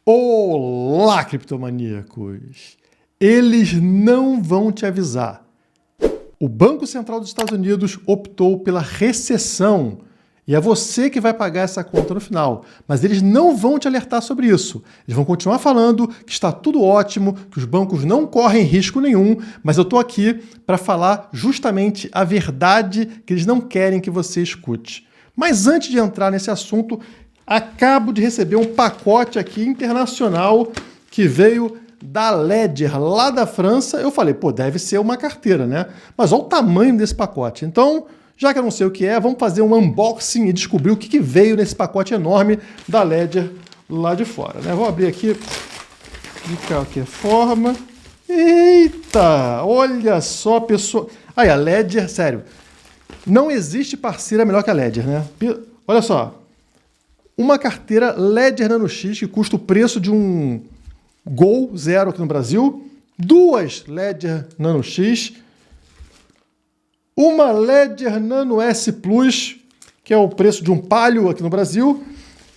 Olá, criptomaníacos! Eles não vão te avisar. O Banco Central dos Estados Unidos optou pela recessão e é você que vai pagar essa conta no final. Mas eles não vão te alertar sobre isso. Eles vão continuar falando que está tudo ótimo, que os bancos não correm risco nenhum, mas eu estou aqui para falar justamente a verdade que eles não querem que você escute. Mas antes de entrar nesse assunto, acabo de receber um pacote aqui internacional que veio da Ledger, lá da França. Eu falei, pô, deve ser uma carteira, né? Mas olha o tamanho desse pacote. Então, já que eu não sei o que é, vamos fazer um unboxing e descobrir o que veio nesse pacote enorme da Ledger lá de fora, né? Vou abrir aqui de qualquer forma. Eita! Olha só, pessoal. Aí, a Ledger, sério, não existe parceira melhor que a Ledger, né? Olha só. Uma carteira Ledger Nano X que custa o preço de um Gol Zero aqui no Brasil, duas Ledger Nano X, uma Ledger Nano S Plus, que é o preço de um Palio aqui no Brasil,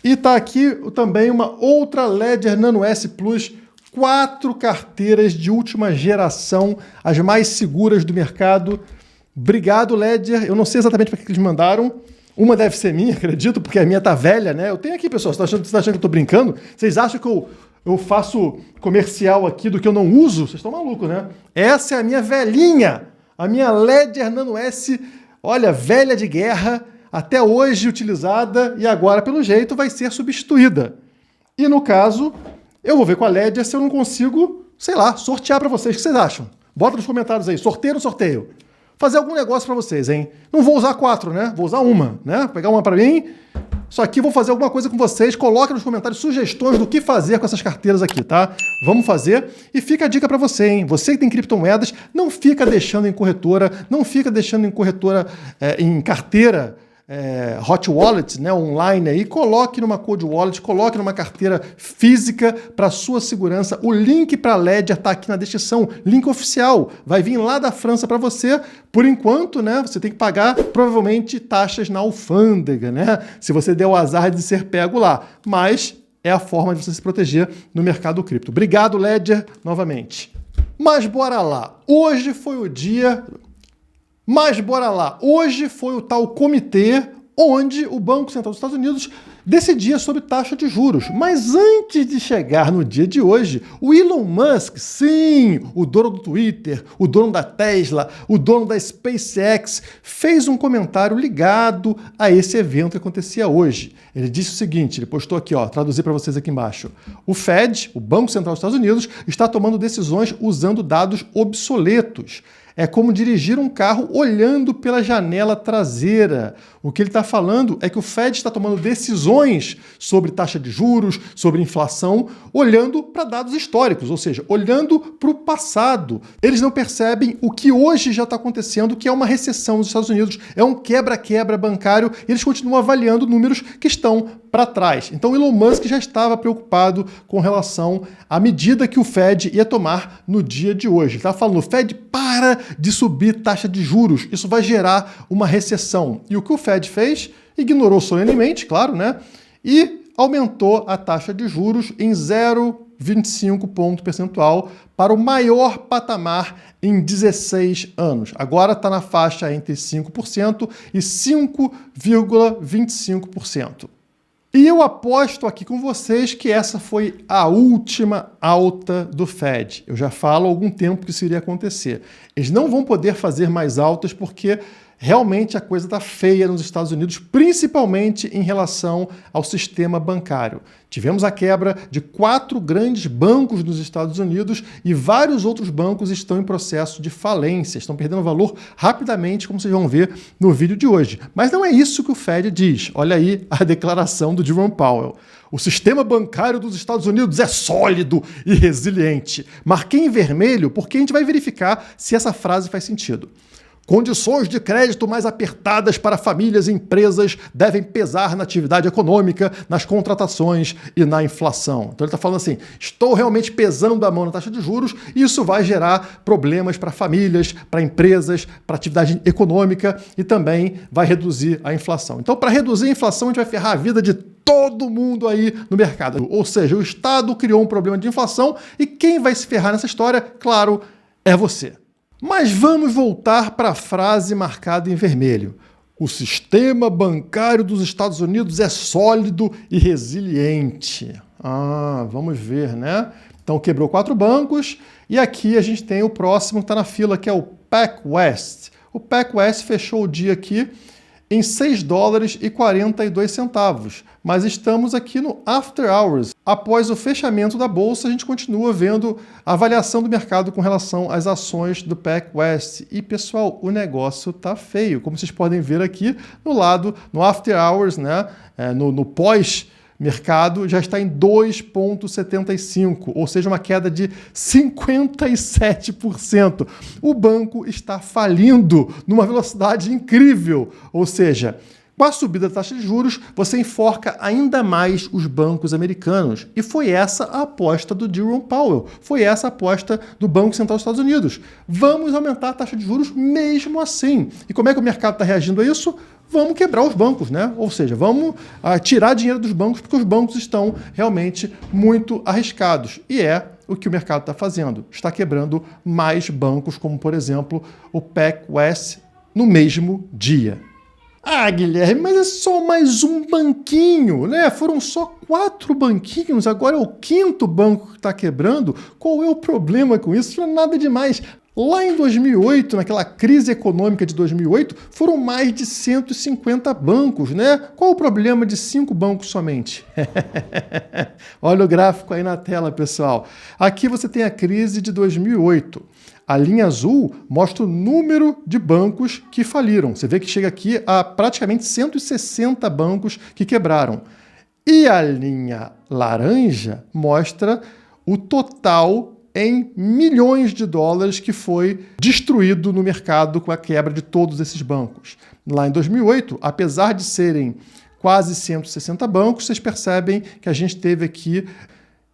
e está aqui também uma outra Ledger Nano S Plus, 4 carteiras de última geração, as mais seguras do mercado. Obrigado, Ledger. Eu não sei exatamente para que eles mandaram. Uma deve ser minha, acredito, porque a minha tá velha, né? Eu tenho aqui, pessoal, você tá achando que eu tô brincando? Vocês acham que eu faço comercial aqui do que eu não uso? Vocês estão malucos, né? Essa é a minha velhinha, a minha Ledger Nano S, olha, velha de guerra, até hoje utilizada e agora, pelo jeito, vai ser substituída. E no caso, eu vou ver com a Ledger se eu não consigo, sei lá, sortear para vocês. O que vocês acham? Bota nos comentários aí, sorteio ou não sorteio? Fazer algum negócio para vocês, hein? Não vou usar 4, né? Vou usar uma, né? Vou pegar uma para mim. Só aqui vou fazer alguma coisa com vocês. Coloque nos comentários sugestões do que fazer com essas carteiras aqui, tá? Vamos fazer. E fica a dica para você, hein? Você que tem criptomoedas, não fica deixando em corretora, em carteira hot wallet, né, online aí, coloque numa cold wallet, coloque numa carteira física para sua segurança. O link para a Ledger está aqui na descrição, link oficial, vai vir lá da França para você. Por enquanto, né, você tem que pagar provavelmente taxas na alfândega, né, se você der o azar de ser pego lá, mas é a forma de você se proteger no mercado cripto. Obrigado, Ledger, novamente. Mas bora lá, hoje foi o dia... Hoje foi o tal comitê onde o Banco Central dos Estados Unidos decidia sobre taxa de juros. Mas antes de chegar no dia de hoje, o Elon Musk, sim, o dono do Twitter, o dono da Tesla, o dono da SpaceX, fez um comentário ligado a esse evento que acontecia hoje. Ele disse o seguinte, ele postou aqui, ó, traduzir para vocês aqui embaixo. O Fed, o Banco Central dos Estados Unidos, está tomando decisões usando dados obsoletos. É como dirigir um carro olhando pela janela traseira. O que ele está falando é que o Fed está tomando decisões sobre taxa de juros, sobre inflação, olhando para dados históricos, ou seja, olhando para o passado. Eles não percebem o que hoje já está acontecendo, que é uma recessão nos Estados Unidos, é um quebra-quebra bancário, e eles continuam avaliando números que estão para trás. Então Elon Musk já estava preocupado com relação à medida que o Fed ia tomar no dia de hoje. Ele estava falando, o Fed para de subir taxa de juros, isso vai gerar uma recessão. E o que o Fed fez? Ignorou solenemente, claro, né? E aumentou a taxa de juros em 0,25 ponto percentual para o maior patamar em 16 anos. Agora está na faixa entre 5% e 5,25%. E eu aposto aqui com vocês que essa foi a última alta do Fed. Eu já falo há algum tempo que isso iria acontecer. Eles não vão poder fazer mais altas porque realmente a coisa está feia nos Estados Unidos, principalmente em relação ao sistema bancário. Tivemos a quebra de 4 grandes bancos nos Estados Unidos e vários outros bancos estão em processo de falência, estão perdendo valor rapidamente, como vocês vão ver no vídeo de hoje. Mas não é isso que o Fed diz. Olha aí a declaração do Jerome Powell. O sistema bancário dos Estados Unidos é sólido e resiliente. Marquei em vermelho porque a gente vai verificar se essa frase faz sentido. Condições de crédito mais apertadas para famílias e empresas devem pesar na atividade econômica, nas contratações e na inflação. Então ele está falando assim, estou realmente pesando a mão na taxa de juros e isso vai gerar problemas para famílias, para empresas, para atividade econômica e também vai reduzir a inflação. Então para reduzir a inflação a gente vai ferrar a vida de todo mundo aí no mercado. Ou seja, o Estado criou um problema de inflação e quem vai se ferrar nessa história, claro, é você. Mas vamos voltar para a frase marcada em vermelho. O sistema bancário dos Estados Unidos é sólido e resiliente. Vamos ver, né? Então quebrou 4 bancos e aqui a gente tem o próximo que está na fila, que é o PacWest. O PacWest fechou o dia aqui em $6,42, mas estamos aqui no After Hours. Após o fechamento da bolsa, a gente continua vendo a avaliação do mercado com relação às ações do PacWest. E, pessoal, o negócio tá feio. Como vocês podem ver aqui no lado, no After Hours, né, no pós-mercado, já está em 2,75, ou seja, uma queda de 57%. O banco está falindo numa velocidade incrível, ou seja, com a subida da taxa de juros, você enforca ainda mais os bancos americanos. E foi essa a aposta do Jerome Powell. Foi essa a aposta do Banco Central dos Estados Unidos. Vamos aumentar a taxa de juros mesmo assim. E como é que o mercado está reagindo a isso? Vamos quebrar os bancos, né? Ou seja, vamos tirar dinheiro dos bancos porque os bancos estão realmente muito arriscados. E é o que o mercado está fazendo. Está quebrando mais bancos, como, por exemplo, o PacWest no mesmo dia. Guilherme, mas é só mais um banquinho, né? Foram só 4 banquinhos, agora é o 5º banco que está quebrando. Qual é o problema com isso? Não é nada demais. Lá em 2008, naquela crise econômica de 2008, foram mais de 150 bancos, né? Qual o problema de 5 bancos somente? Olha o gráfico aí na tela, pessoal. Aqui você tem a crise de 2008. A linha azul mostra o número de bancos que faliram. Você vê que chega aqui a praticamente 160 bancos que quebraram. E a linha laranja mostra o total em milhões de dólares que foi destruído no mercado com a quebra de todos esses bancos. Lá em 2008, apesar de serem quase 160 bancos, vocês percebem que a gente teve aqui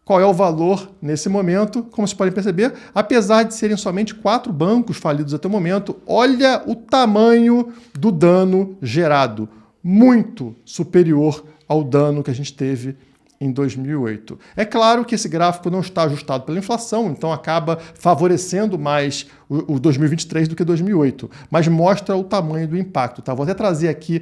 qual é o valor nesse momento. Como vocês podem perceber, apesar de serem somente 4 bancos falidos até o momento, olha o tamanho do dano gerado, muito superior ao dano que a gente teve em 2008. É claro que esse gráfico não está ajustado pela inflação, então acaba favorecendo mais o 2023 do que 2008, mas mostra o tamanho do impacto. Tá? Vou até trazer aqui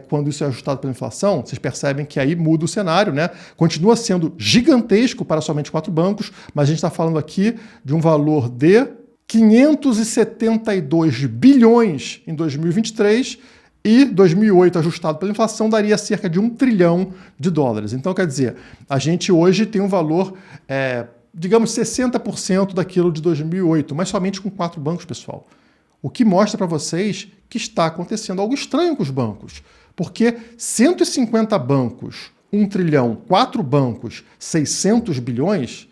quando isso é ajustado pela inflação, vocês percebem que aí muda o cenário, né? Continua sendo gigantesco para somente 4 bancos, mas a gente está falando aqui de um valor de 572 bilhões em 2023, e 2008, ajustado pela inflação, daria cerca de $1 trilhão. Então, quer dizer, a gente hoje tem um valor, digamos, 60% daquilo de 2008, mas somente com 4 bancos, pessoal. O que mostra para vocês que está acontecendo algo estranho com os bancos. Porque 150 bancos, 1 trilhão, 4 bancos, 600 bilhões,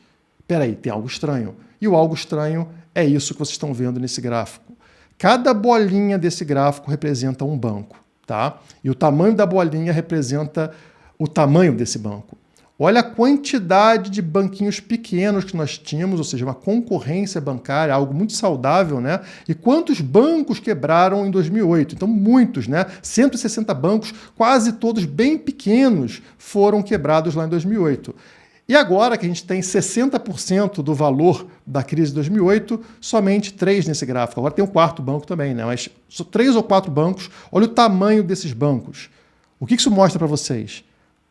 peraí, tem algo estranho. E o algo estranho é isso que vocês estão vendo nesse gráfico. Cada bolinha desse gráfico representa um banco, tá? E o tamanho da bolinha representa o tamanho desse banco. Olha a quantidade de banquinhos pequenos que nós tínhamos, ou seja, uma concorrência bancária, algo muito saudável, né? E quantos bancos quebraram em 2008? Então, muitos, né? 160 bancos, quase todos bem pequenos, foram quebrados lá em 2008. E agora que a gente tem 60% do valor da crise de 2008, somente 3 nesse gráfico. Agora tem um 4º banco também, né? Mas 3 ou 4 bancos. Olha o tamanho desses bancos. O que isso mostra para vocês?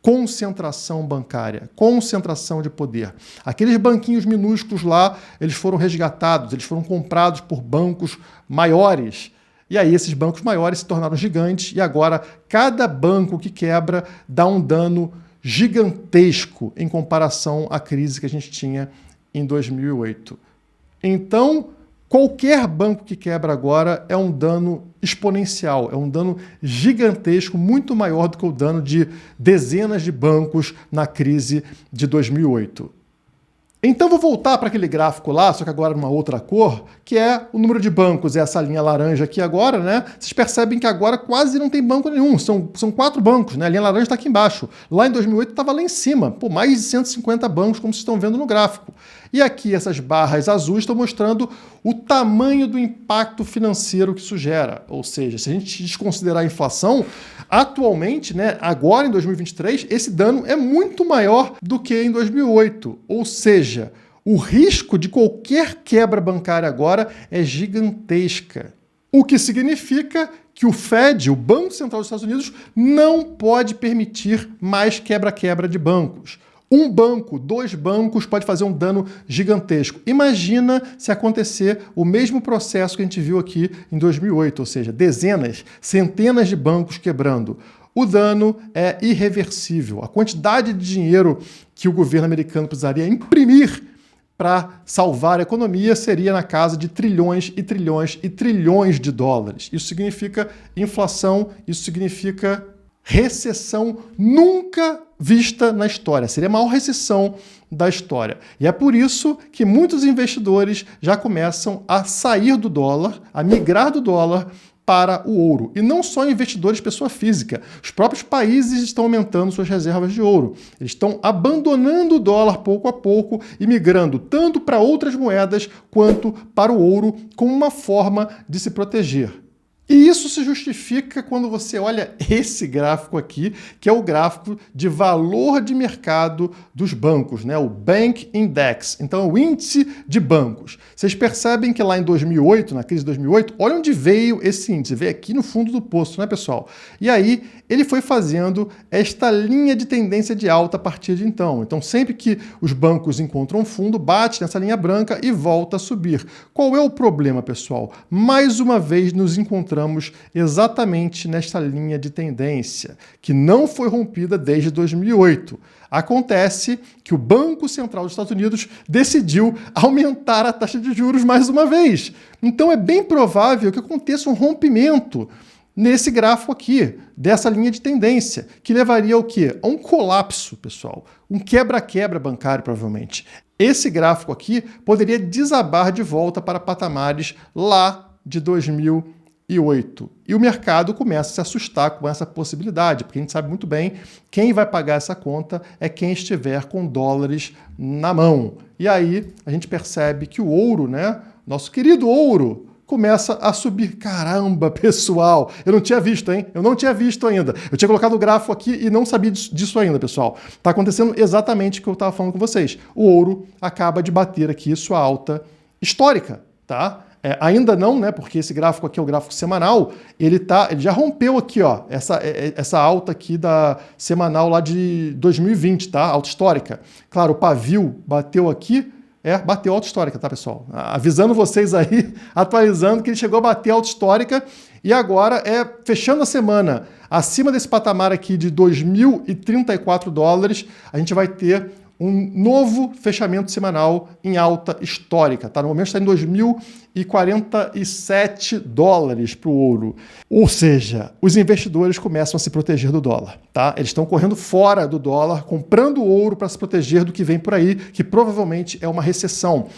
Concentração bancária, concentração de poder. Aqueles banquinhos minúsculos lá, eles foram resgatados, eles foram comprados por bancos maiores. E aí esses bancos maiores se tornaram gigantes e agora cada banco que quebra dá um dano gigantesco em comparação à crise que a gente tinha em 2008. Então, qualquer banco que quebra agora é um dano exponencial, é um dano gigantesco, muito maior do que o dano de dezenas de bancos na crise de 2008. Então vou voltar para aquele gráfico lá, só que agora numa outra cor, que é o número de bancos, é essa linha laranja aqui agora, né? Vocês percebem que agora quase não tem banco nenhum, são 4 bancos, né? A linha laranja está aqui embaixo. Lá em 2008 estava lá em cima, mais de 150 bancos, como vocês estão vendo no gráfico. E aqui essas barras azuis estão mostrando o tamanho do impacto financeiro que isso gera. Ou seja, se a gente desconsiderar a inflação, atualmente, né, agora em 2023, esse dano é muito maior do que em 2008. Ou seja, o risco de qualquer quebra bancária agora é gigantesca. O que significa que o Fed, o Banco Central dos Estados Unidos, não pode permitir mais quebra-quebra de bancos. Um banco, 2 bancos pode fazer um dano gigantesco. Imagina se acontecer o mesmo processo que a gente viu aqui em 2008, ou seja, dezenas, centenas de bancos quebrando. O dano é irreversível. A quantidade de dinheiro que o governo americano precisaria imprimir para salvar a economia seria na casa de trilhões e trilhões e trilhões de dólares. Isso significa inflação, isso significa recessão nunca vista na história. Seria a maior recessão da história. E é por isso que muitos investidores já começam a sair do dólar, a migrar do dólar para o ouro. E não só investidores pessoa física. Os próprios países estão aumentando suas reservas de ouro. Eles estão abandonando o dólar pouco a pouco e migrando tanto para outras moedas quanto para o ouro como uma forma de se proteger. E isso se justifica quando você olha esse gráfico aqui, que é o gráfico de valor de mercado dos bancos, né? O Bank Index. Então, é o índice de bancos. Vocês percebem que lá em 2008, na crise de 2008, olha onde veio esse índice. Veio aqui no fundo do poço, né, pessoal? E aí, ele foi fazendo esta linha de tendência de alta a partir de então. Então, sempre que os bancos encontram fundo, bate nessa linha branca e volta a subir. Qual é o problema, pessoal? Mais uma vez, nos encontramos exatamente nesta linha de tendência, que não foi rompida desde 2008. Acontece que o Banco Central dos Estados Unidos decidiu aumentar a taxa de juros mais uma vez. Então é bem provável que aconteça um rompimento nesse gráfico aqui, dessa linha de tendência, que levaria ao quê? A um colapso, pessoal. Um quebra-quebra bancário, provavelmente. Esse gráfico aqui poderia desabar de volta para patamares lá de 2008. E o mercado começa a se assustar com essa possibilidade, porque a gente sabe muito bem quem vai pagar essa conta é quem estiver com dólares na mão. E aí a gente percebe que o ouro, né, nosso querido ouro, começa a subir. Caramba, pessoal, eu não tinha visto, hein? Eu não tinha visto ainda. Eu tinha colocado o gráfico aqui e não sabia disso ainda, pessoal. Está acontecendo exatamente o que eu estava falando com vocês. O ouro acaba de bater aqui sua alta histórica, tá? Ainda não, né? Porque esse gráfico aqui é o gráfico semanal, ele já rompeu aqui, ó, essa alta aqui da semanal lá de 2020, tá? Alta histórica. Claro, o pavio bateu aqui, bateu alta histórica, tá, pessoal? Avisando vocês aí, atualizando que ele chegou a bater alta histórica e agora fechando a semana acima desse patamar aqui de 2.034 dólares, a gente vai ter um novo fechamento semanal em alta histórica, tá? No momento está em 2.047 dólares para o ouro. Ou seja, os investidores começam a se proteger do dólar, tá? Eles estão correndo fora do dólar, comprando ouro para se proteger do que vem por aí, que provavelmente é uma recessão.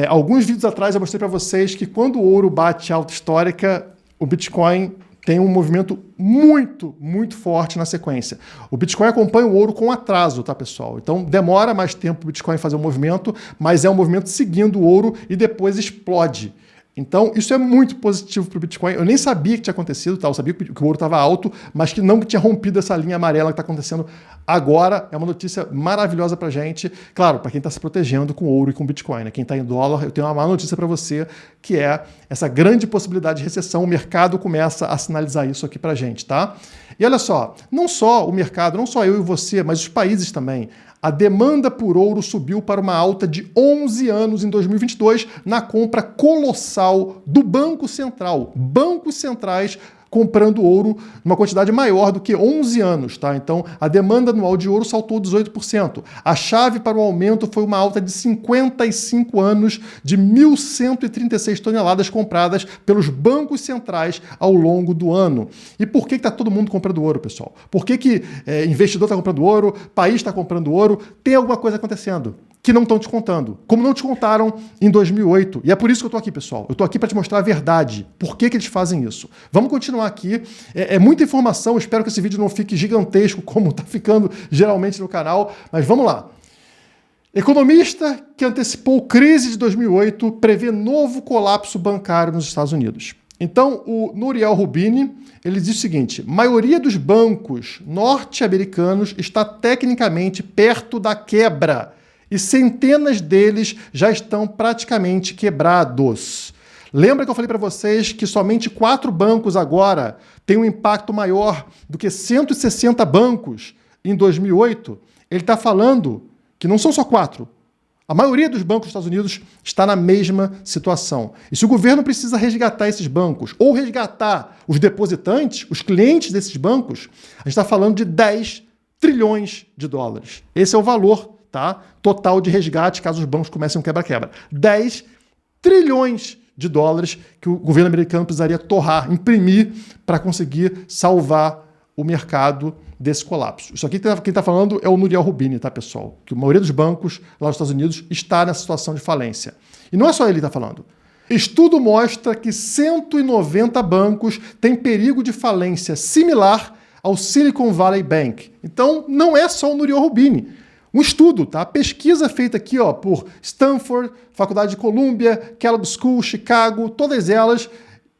Alguns vídeos atrás eu mostrei para vocês que quando o ouro bate alta histórica, o Bitcoin tem um movimento muito, muito forte na sequência. O Bitcoin acompanha o ouro com atraso, tá, pessoal? Então demora mais tempo o Bitcoin fazer um movimento, mas é um movimento seguindo o ouro e depois explode. Então, isso é muito positivo para o Bitcoin. Eu nem sabia que tinha acontecido, tá? Eu sabia que o ouro estava alto, mas que não tinha rompido essa linha amarela que está acontecendo agora. É uma notícia maravilhosa para a gente. Claro, para quem está se protegendo com ouro e com Bitcoin, né? Quem está em dólar, eu tenho uma má notícia para você, que é essa grande possibilidade de recessão. O mercado começa a sinalizar isso aqui para a gente, tá? E olha só, não só o mercado, não só eu e você, mas os países também. A demanda por ouro subiu para uma alta de 11 anos em 2022 na compra colossal do Banco Central. Bancos centrais comprando ouro numa quantidade maior do que 11 anos, tá? Então, a demanda anual de ouro saltou 18%. A chave para o aumento foi uma alta de 55 anos de 1.136 toneladas compradas pelos bancos centrais ao longo do ano. E por que está todo mundo comprando ouro, pessoal? Por que investidor está comprando ouro, país está comprando ouro? Tem alguma coisa acontecendo que não estão te contando, como não te contaram em 2008. E é por isso que eu estou aqui, pessoal. Eu estou aqui para te mostrar a verdade. Por que eles fazem isso? Vamos continuar aqui. É muita informação, espero que esse vídeo não fique gigantesco, como está ficando geralmente no canal, mas vamos lá. Economista que antecipou crise de 2008 prevê novo colapso bancário nos Estados Unidos. Então, o Nouriel Roubini, ele diz o seguinte: maioria dos bancos norte-americanos está tecnicamente perto da quebra e centenas deles já estão praticamente quebrados. Lembra que eu falei para vocês que somente 4 bancos agora têm um impacto maior do que 160 bancos em 2008? Ele está falando que não são só 4. A maioria dos bancos dos Estados Unidos está na mesma situação. E se o governo precisa resgatar esses bancos, ou resgatar os depositantes, os clientes desses bancos, a gente está falando de 10 trilhões de dólares. Esse é o valor, tá, total de resgate caso os bancos comecem um quebra-quebra. 10 trilhões de dólares que o governo americano precisaria torrar, imprimir, para conseguir salvar o mercado desse colapso. Isso aqui quem está falando é o Nouriel Roubini, tá, pessoal? Que a maioria dos bancos lá nos Estados Unidos está nessa situação de falência. E não é só ele que está falando. Estudo mostra que 190 bancos têm perigo de falência similar ao Silicon Valley Bank. Então, não é só o Nouriel Roubini. Um estudo, tá? Pesquisa feita aqui, por Stanford, Faculdade de Columbia, Kellogg School, Chicago, todas elas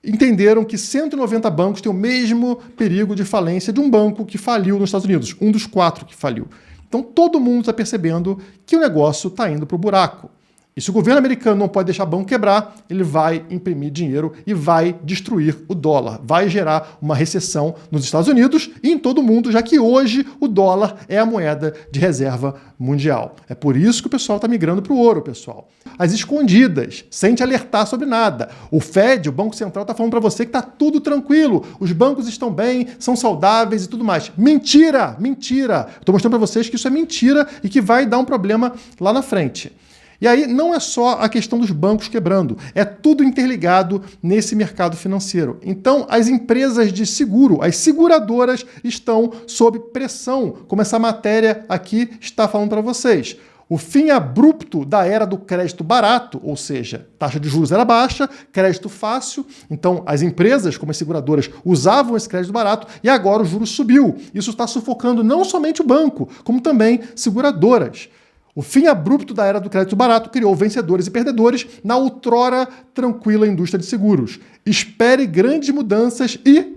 entenderam que 190 bancos têm o mesmo perigo de falência de um banco que faliu nos Estados Unidos, um dos 4 que faliu. Então todo mundo está percebendo que o negócio está indo para o buraco. E se o governo americano não pode deixar banco quebrar, ele vai imprimir dinheiro e vai destruir o dólar. Vai gerar uma recessão nos Estados Unidos e em todo o mundo, já que hoje o dólar é a moeda de reserva mundial. É por isso que o pessoal está migrando para o ouro, pessoal. As escondidas, sem te alertar sobre nada. O Fed, o Banco Central, está falando para você que está tudo tranquilo, os bancos estão bem, são saudáveis e tudo mais. Mentira! Mentira! Estou mostrando para vocês que isso é mentira e que vai dar um problema lá na frente. E aí não é só a questão dos bancos quebrando, é tudo interligado nesse mercado financeiro. Então, as empresas de seguro, as seguradoras estão sob pressão, como essa matéria aqui está falando para vocês. O fim abrupto da era do crédito barato, ou seja, taxa de juros era baixa, crédito fácil, então as empresas, como as seguradoras, usavam esse crédito barato e agora o juros subiu. Isso está sufocando não somente o banco, como também seguradoras. O fim abrupto da era do crédito barato criou vencedores e perdedores na outrora tranquila indústria de seguros. Espere grandes mudanças e,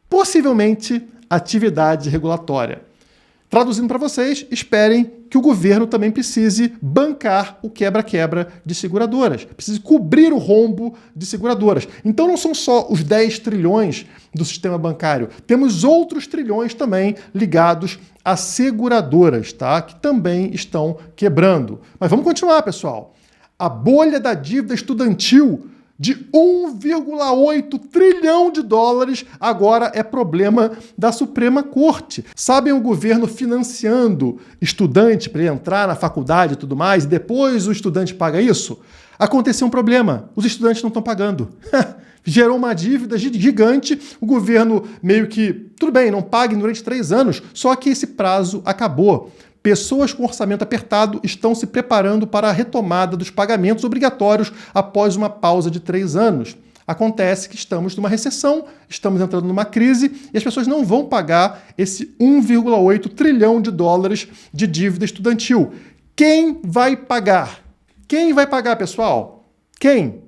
possivelmente, atividade regulatória. Traduzindo para vocês, esperem que o governo também precise bancar o quebra-quebra de seguradoras, precise cobrir o rombo de seguradoras. Então não são só os 10 trilhões do sistema bancário, temos outros trilhões também ligados a seguradoras, tá? Que também estão quebrando. Mas vamos continuar, pessoal. A bolha da dívida estudantil de 1,8 trilhão de dólares agora é problema da Suprema Corte. Sabem o governo financiando estudante para ele entrar na faculdade e tudo mais, e depois o estudante paga isso? Aconteceu um problema, os estudantes não estão pagando. Gerou uma dívida gigante, o governo meio que, tudo bem, não pague durante 3 anos, só que esse prazo acabou. Pessoas com orçamento apertado estão se preparando para a retomada dos pagamentos obrigatórios após uma pausa de 3 anos. Acontece que estamos numa recessão, estamos entrando numa crise e as pessoas não vão pagar esse 1,8 trilhão de dólares de dívida estudantil. Quem vai pagar? Quem vai pagar, pessoal? Quem?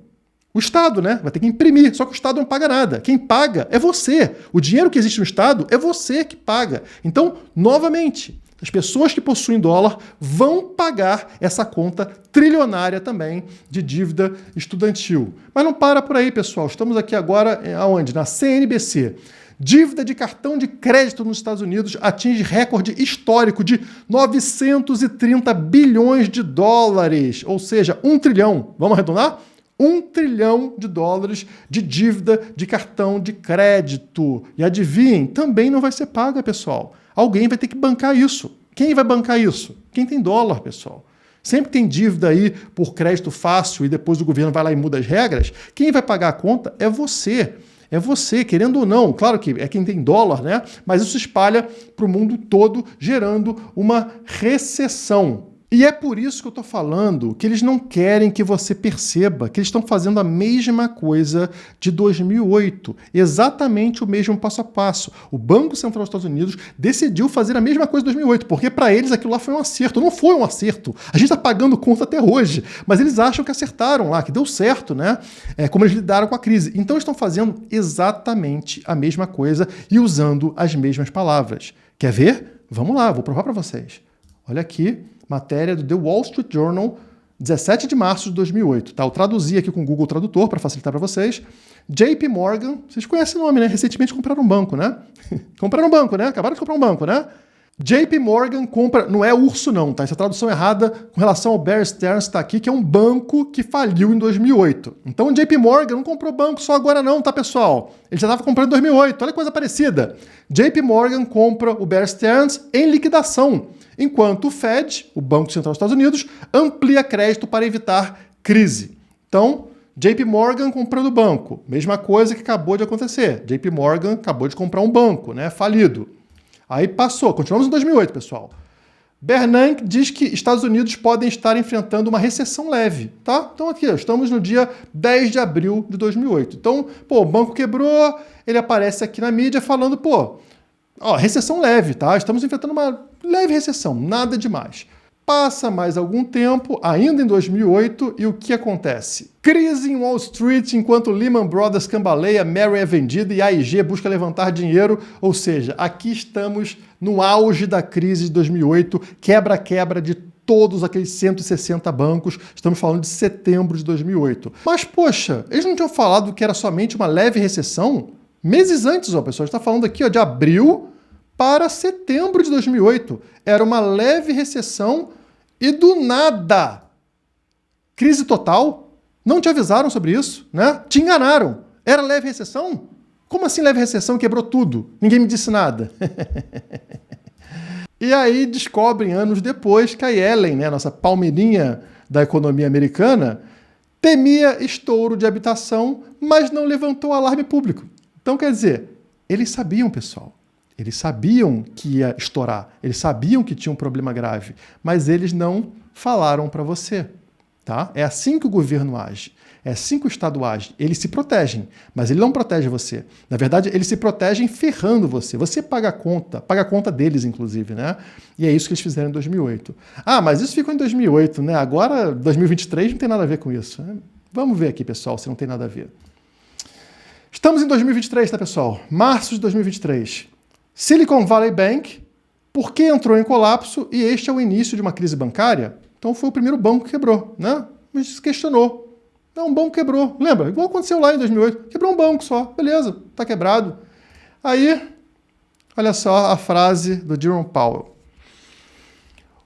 O Estado, né? Vai ter que imprimir, só que o Estado não paga nada. Quem paga é você. O dinheiro que existe no Estado é você que paga. Então, novamente, as pessoas que possuem dólar vão pagar essa conta trilionária também de dívida estudantil. Mas não para por aí, pessoal. Estamos aqui agora aonde? Na CNBC. Dívida de cartão de crédito nos Estados Unidos atinge recorde histórico de 930 bilhões de dólares, ou seja, 1 trilhão. Vamos arredondar? 1 trilhão de dólares de dívida de cartão de crédito. E adivinhem, também não vai ser paga, pessoal. Alguém vai ter que bancar isso. Quem vai bancar isso? Quem tem dólar, pessoal. Sempre tem dívida aí por crédito fácil e depois o governo vai lá e muda as regras. Quem vai pagar a conta é você. É você, querendo ou não. Claro que é quem tem dólar, né? Mas isso se espalha para o mundo todo, gerando uma recessão. E é por isso que eu estou falando que eles não querem que você perceba que eles estão fazendo a mesma coisa de 2008, exatamente o mesmo passo a passo. O Banco Central dos Estados Unidos decidiu fazer a mesma coisa em 2008, porque para eles aquilo lá foi um acerto. Não foi um acerto. A gente está pagando conta até hoje, mas eles acham que acertaram lá, que deu certo, né? Como eles lidaram com a crise. Então eles estão fazendo exatamente a mesma coisa e usando as mesmas palavras. Quer ver? Vamos lá, vou provar para vocês. Olha aqui. Matéria do The Wall Street Journal, 17 de março de 2008. Tá? Eu traduzi aqui com o Google Tradutor para facilitar para vocês. JP Morgan, vocês conhecem o nome, né? Recentemente compraram um banco, né? Compraram um banco, né? Acabaram de comprar um banco, né? JP Morgan compra, não é urso não, tá? Essa é a tradução errada com relação ao Bear Stearns, tá aqui, que é um banco que faliu em 2008. Então o JP Morgan não comprou banco só agora não, tá, pessoal? Ele já estava comprando em 2008, olha que coisa parecida. JP Morgan compra o Bear Stearns em liquidação, enquanto o Fed, o Banco Central dos Estados Unidos, amplia crédito para evitar crise. Então, JP Morgan comprando banco, mesma coisa que acabou de acontecer. JP Morgan acabou de comprar um banco, né, falido. Aí passou, continuamos em 2008, pessoal. Bernanke diz que Estados Unidos podem estar enfrentando uma recessão leve, tá? Então aqui, estamos no dia 10 de abril de 2008. Então, o banco quebrou, ele aparece aqui na mídia falando, recessão leve, tá? Estamos enfrentando uma leve recessão, nada demais. Passa mais algum tempo, ainda em 2008, e o que acontece? Crise em Wall Street enquanto Lehman Brothers cambaleia, Mary é vendida e AIG busca levantar dinheiro, ou seja, aqui estamos no auge da crise de 2008, quebra-quebra de todos aqueles 160 bancos, estamos falando de setembro de 2008. Mas, poxa, eles não tinham falado que era somente uma leve recessão? Meses antes, pessoal, a gente está falando aqui de abril para setembro de 2008. Era uma leve recessão e do nada, crise total. Não te avisaram sobre isso, né? Te enganaram. Era leve recessão? Como assim leve recessão? Quebrou tudo. Ninguém me disse nada. E aí descobrem anos depois que a Yellen, né, nossa palmeirinha da economia americana, temia estouro de habitação, mas não levantou alarme público. Então, quer dizer, eles sabiam, pessoal. Eles sabiam que ia estourar, eles sabiam que tinha um problema grave, mas eles não falaram para você, tá? É assim que o governo age, é assim que o Estado age. Eles se protegem, mas ele não protege você. Na verdade, eles se protegem ferrando você. Você paga a conta deles, inclusive, né? E é isso que eles fizeram em 2008. Mas isso ficou em 2008, né? Agora, 2023, não tem nada a ver com isso. Vamos ver aqui, pessoal, se não tem nada a ver. Estamos em 2023, tá, pessoal? Março de 2023. Silicon Valley Bank, por que entrou em colapso e este é o início de uma crise bancária? Então foi o primeiro banco que quebrou, né? Mas se questionou. Não, um banco quebrou. Lembra? Igual aconteceu lá em 2008. Quebrou um banco só. Beleza, tá quebrado. Aí, olha só a frase do Jerome Powell.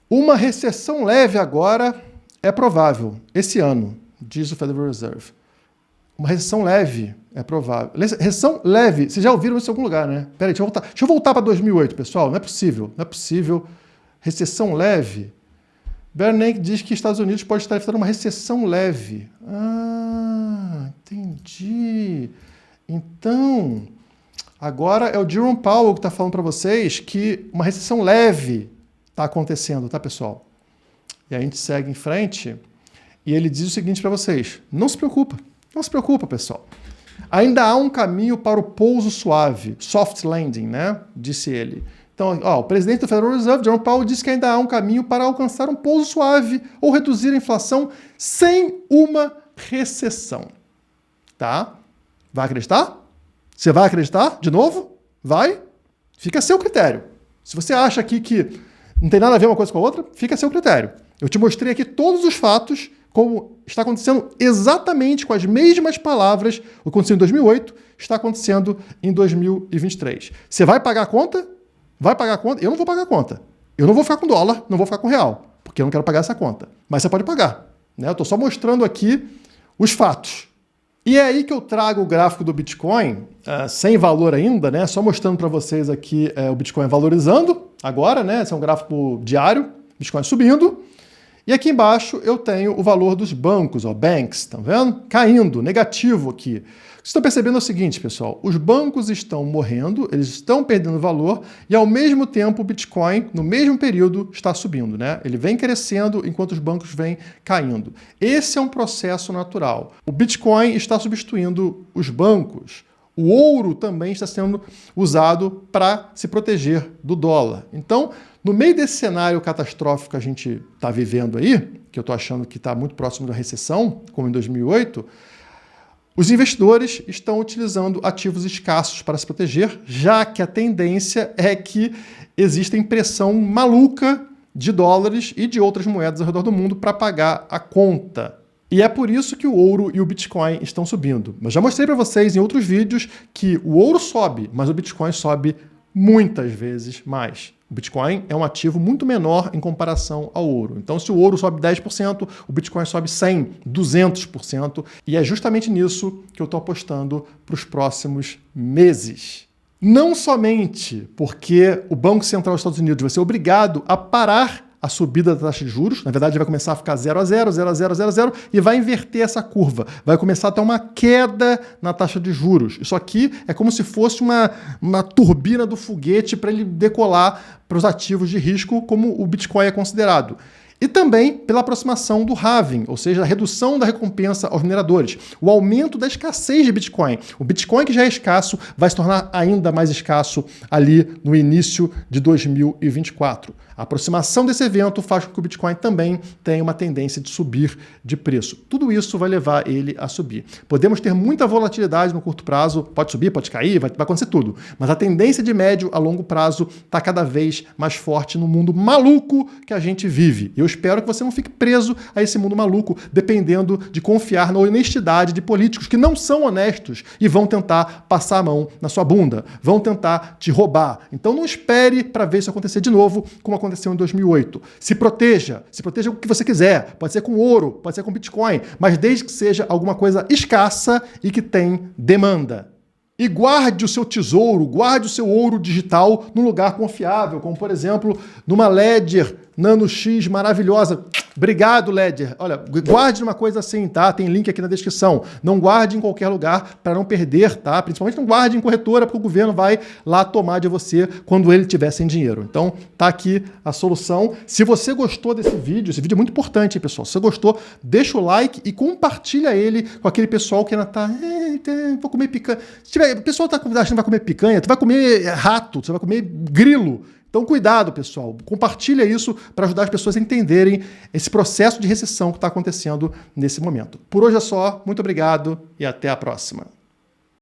Uma recessão leve agora é provável, esse ano, diz o Federal Reserve. Uma recessão leve é provável. Recessão leve, vocês já ouviram isso em algum lugar, né? Peraí, deixa eu voltar para 2008, pessoal. Não é possível. Recessão leve. Bernanke diz que Estados Unidos pode estar enfrentando uma recessão leve. Entendi. Então, agora é o Jerome Powell que está falando para vocês que uma recessão leve está acontecendo, tá, pessoal? E a gente segue em frente e ele diz o seguinte para vocês. Não se preocupa, pessoal. Ainda há um caminho para o pouso suave, soft landing, né? Disse ele. Então, o presidente do Federal Reserve, Jerome Powell, disse que ainda há um caminho para alcançar um pouso suave ou reduzir a inflação sem uma recessão. Tá? Vai acreditar? Você vai acreditar de novo? Vai? Fica a seu critério. Se você acha aqui que não tem nada a ver uma coisa com a outra, fica a seu critério. Eu te mostrei aqui todos os fatos, como está acontecendo exatamente com as mesmas palavras, o que aconteceu em 2008, está acontecendo em 2023. Você vai pagar a conta? Vai pagar a conta? Eu não vou pagar a conta. Eu não vou ficar com dólar, não vou ficar com real, porque eu não quero pagar essa conta. Mas você pode pagar. Né? Eu estou só mostrando aqui os fatos. E é aí que eu trago o gráfico do Bitcoin, sem valor ainda, né? Só mostrando para vocês aqui o Bitcoin valorizando agora, né? Esse é um gráfico diário, Bitcoin subindo. E aqui embaixo eu tenho o valor dos bancos, ó, banks, tá vendo? Caindo, negativo aqui. O que vocês estão percebendo é o seguinte, pessoal, os bancos estão morrendo, eles estão perdendo valor e ao mesmo tempo o Bitcoin, no mesmo período, está subindo, né? Ele vem crescendo enquanto os bancos vêm caindo. Esse é um processo natural. O Bitcoin está substituindo os bancos. O ouro também está sendo usado para se proteger do dólar. Então, no meio desse cenário catastrófico que a gente está vivendo aí, que eu estou achando que está muito próximo da recessão, como em 2008, os investidores estão utilizando ativos escassos para se proteger, já que a tendência é que exista impressão maluca de dólares e de outras moedas ao redor do mundo para pagar a conta. E é por isso que o ouro e o Bitcoin estão subindo. Mas já mostrei para vocês em outros vídeos que o ouro sobe, mas o Bitcoin sobe muitas vezes mais. O Bitcoin é um ativo muito menor em comparação ao ouro. Então, se o ouro sobe 10%, o Bitcoin sobe 100%, 200%. E é justamente nisso que eu estou apostando para os próximos meses. Não somente porque o Banco Central dos Estados Unidos vai ser obrigado a parar a subida da taxa de juros, na verdade vai começar a ficar 0 a 0, 0 a 0, 0 a 0 e vai inverter essa curva. Vai começar a ter uma queda na taxa de juros. Isso aqui é como se fosse uma turbina do foguete para ele decolar para os ativos de risco, como o Bitcoin é considerado. E também pela aproximação do halving, ou seja, a redução da recompensa aos mineradores, o aumento da escassez de Bitcoin. O Bitcoin, que já é escasso, vai se tornar ainda mais escasso ali no início de 2024. A aproximação desse evento faz com que o Bitcoin também tenha uma tendência de subir de preço. Tudo isso vai levar ele a subir. Podemos ter muita volatilidade no curto prazo, pode subir, pode cair, vai acontecer tudo. Mas a tendência de médio a longo prazo está cada vez mais forte no mundo maluco que a gente vive. Eu espero que você não fique preso a esse mundo maluco, dependendo de confiar na honestidade de políticos que não são honestos e vão tentar passar a mão na sua bunda, vão tentar te roubar. Então não espere para ver isso acontecer de novo, como aconteceu em 2008. Se proteja o que você quiser. Pode ser com ouro, pode ser com Bitcoin, mas desde que seja alguma coisa escassa e que tem demanda. E guarde o seu tesouro, guarde o seu ouro digital num lugar confiável, como por exemplo, numa Ledger Nano X maravilhosa. Obrigado, Ledger. Olha, guarde uma coisa assim, tá? Tem link aqui na descrição. Não guarde em qualquer lugar para não perder, tá? Principalmente não guarde em corretora, porque o governo vai lá tomar de você quando ele tiver sem dinheiro. Então, tá aqui a solução. Se você gostou desse vídeo é muito importante, hein, pessoal? Se você gostou, deixa o like e compartilha ele com aquele pessoal que ainda tá... vou comer picanha. O pessoal tá achando que vai comer picanha, tu vai comer rato, você vai comer grilo. Então, cuidado, pessoal. Compartilha isso para ajudar as pessoas a entenderem esse processo de recessão que está acontecendo nesse momento. Por hoje é só. Muito obrigado e até a próxima.